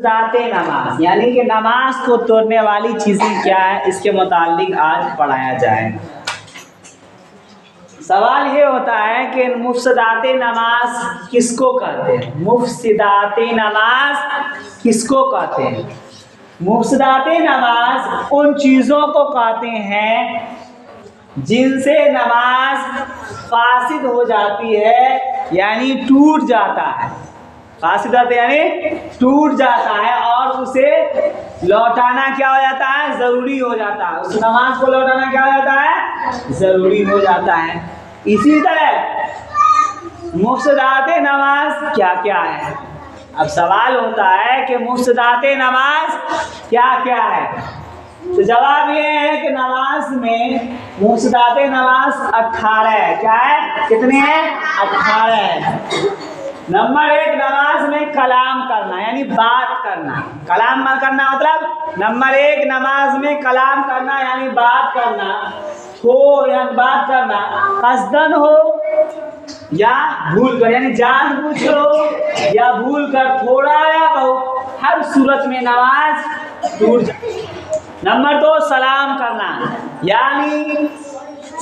मुफ्सदाते नमाज यानी कि नमाज को तोड़ने वाली चीज़ें क्या है, इसके मुतालिक आज पढ़ाया जाएगा। सवाल ये होता है कि मुफ्सदाते नमाज किसको कहते हैं? मुफ्सदाते नमाज किसको कहते हैं? मुफ्सदाते नमाज उन चीज़ों को कहते हैं जिनसे नमाज फासिद हो जाती है, यानी टूट जाता है। फासिद यानी टूट जाता है और उसे लौटाना क्या हो जाता है? ज़रूरी हो जाता है। उस नमाज को लौटाना क्या हो जाता है? ज़रूरी हो जाता है। इसी तरह मुफ्सदाते नमाज क्या क्या है? अब सवाल होता है कि मुफ्सदाते नमाज क्या क्या है, तो जवाब ये है कि नमाज में मुफ्सदाते नमाज 18 है। क्या है? कितने हैं? 18 है। नंबर 1, नमाज में कलाम करना यानी बात करना। कलाम करना मतलब नंबर 1, नमाज में कलाम करना यानी बात करना हो या बात करना कसदन हो या भूल कर, यानी जानबूझ हो या भूल कर, थोड़ा या बहुत, हर सूरत में नमाज टूट जाए। नंबर 2, सलाम करना यानी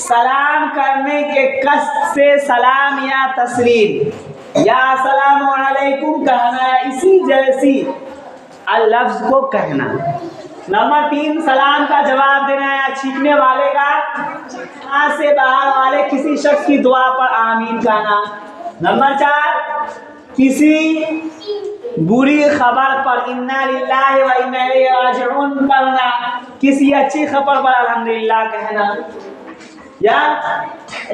सलाम करने के कष्ट से सलाम या तस्लीम या अस्सलामु अलैकुम कहना, इसी जैसी लफ्ज़ को कहना। नंबर 3, सलाम का जवाब देना या छींकने वाले का यहाँ से बाहर वाले किसी शख्स की दुआ पर आमीन कहना। नंबर 4, किसी बुरी खबर पर इन्ना लिल्लाहि व इन्ना इलैहि राजिऊन पढ़ना, किसी अच्छी खबर पर अल्हम्दुलिल्लाह कहना,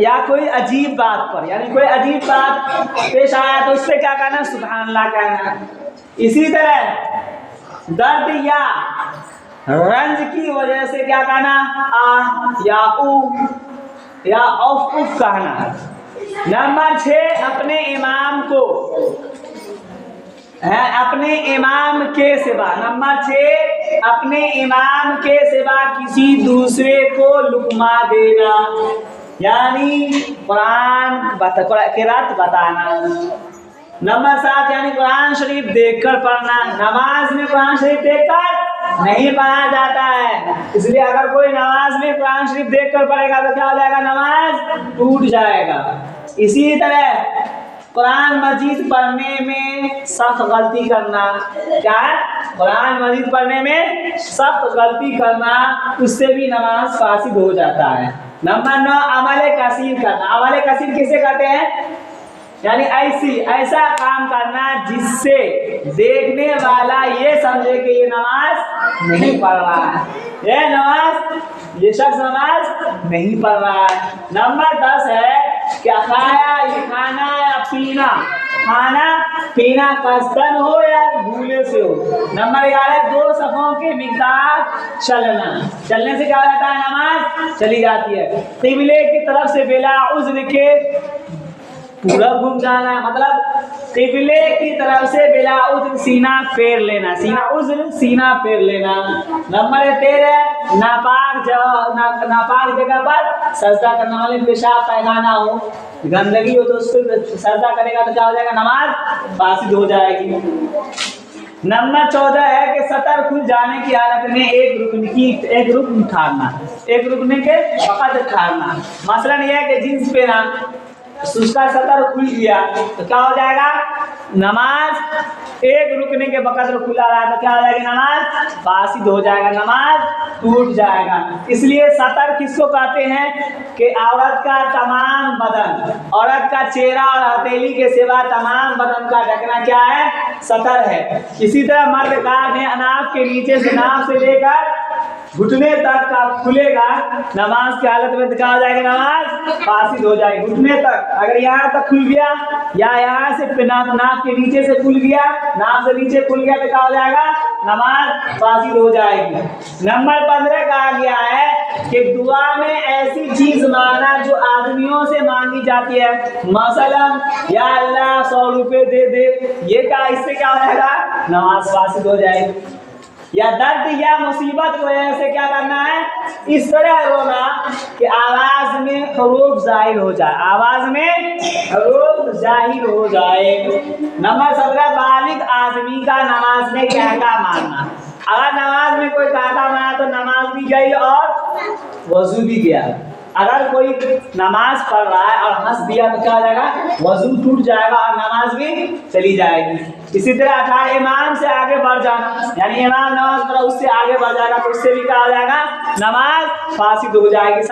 या कोई अजीब बात पर, यानी कोई अजीब बात पेश आया तो उससे क्या कहना? सुभानअल्लाह कहना। इसी तरह दर्द या रंज की वजह से क्या कहना? आ या ऊ या औफ उफ कहना। नंबर 6, अपने इमाम को अपने इमाम के सिवा, नंबर 6, अपने इमाम के सिवा किसी दूसरे को लुकमा देना यानी कुरान क़िरात बताना। नंबर 7, यानी कुरान शरीफ देखकर पढ़ना। नमाज में कुरान शरीफ देखकर नहीं पढ़ा जाता है, इसलिए अगर कोई नमाज में कुरान शरीफ देखकर पढ़ेगा तो क्या हो जाएगा? नमाज टूट जाएगा। इसी तरह कुरान मजीद पढ़ने में सख्त गलती करना। क्या है? कुरान मजीद पढ़ने में सख्त गलती करना, उससे भी नमाज फासिद हो जाता है। नंबर 9, अमल कसीर करना। अमल कसीर किसे कहते हैं? यानी ऐसा काम करना जिससे देखने वाला ये समझे कि ये नमाज नहीं पढ़ रहा है, ये शख्स नमाज नहीं पढ़ रहा है। नंबर 10 है क्या? खाना या पीना, खाना पीना कसदन हो या भूले से हो। नंबर 11, 2 सफ़ों के मिक़दार चलने से क्या हो जाता है? नमाज चली जाती है। क़िबले की तरफ से बिला उज़्र के पूरा घूम जाना, मतलब क़िबले की तरफ से बिला उज़्र सीना फेर लेना, सीना फेर लेना। नंबर 13, नापाक जगह पर सजदा करने वाले, पेशाब पैखाना हो, गंदगी हो तो उस पर सजदा करेगा तो क्या हो जाएगा? नमाज फासिद हो जाएगी। नंबर 14 है कि सतर खुल जाने की हालत में एक रुकन ठाड़ना, एक रुकने के वक़्त ठाड़ना। मसलन यह है कि जींस पहना, उसका सतर खुल गया तो क्या हो जाएगा? नमाज एक रुकने के वक़्त खुला रहा तो क्या हो जाएगा? नमाज फासिद हो जाएगा, नमाज टूट जाएगा। इसलिए सतर किसको कहते हैं? कि औरत का तमाम बदन, औरत का चेहरा और हथेली के सिवा तमाम बदन का ढकना क्या है? सतर है। इसी तरह मर्द का नाक के नीचे से, नाक से लेकर घुटने तक का खुलेगा, नमाज की हालत में क्या हो जाएगा? नमाज फासिद हो जाएगी। घुटने तक, अगर यहाँ तक खुल गया या यहाँ से नाक के नीचे से खुल गया, नाक से नीचे खुल गया तो क्या हो जाएगा? नमाज फासिद हो जाएगी। नंबर 15 कहा गया है कि दुआ में ऐसी चीज मांगना जो आदमियों से मांगी जाती है, मसलन या अल्लाह 100 रुपये दे दे, ये क्या, इससे क्या हो जाएगा? नमाज फासिद हो जाएगी। या दर्द या मुसीबत की वजह से क्या करना है? इस तरह रोना कि आवाज में हरूफ जाहिर हो जाए, आवाज में हरूफ जाहिर हो जाए। नंबर 17 बालिग आदमी का नमाज में कहका मारना। अगर नमाज में कोई कहका मारा तो नमाज भी गई और वजू भी गया। अगर कोई नमाज पढ़ रहा है और हंस दिया तो क्या हो जाएगा, वजू टूट जाएगा और नमाज भी चली जाएगी। इसी तरह 18 इमाम से आगे बढ़ जाना, यानी इमाम नमाज पढ़ा उससे आगे बढ़ जाएगा तो उससे भी क्या हो जाएगा, नमाज फासिद हो जाएगी।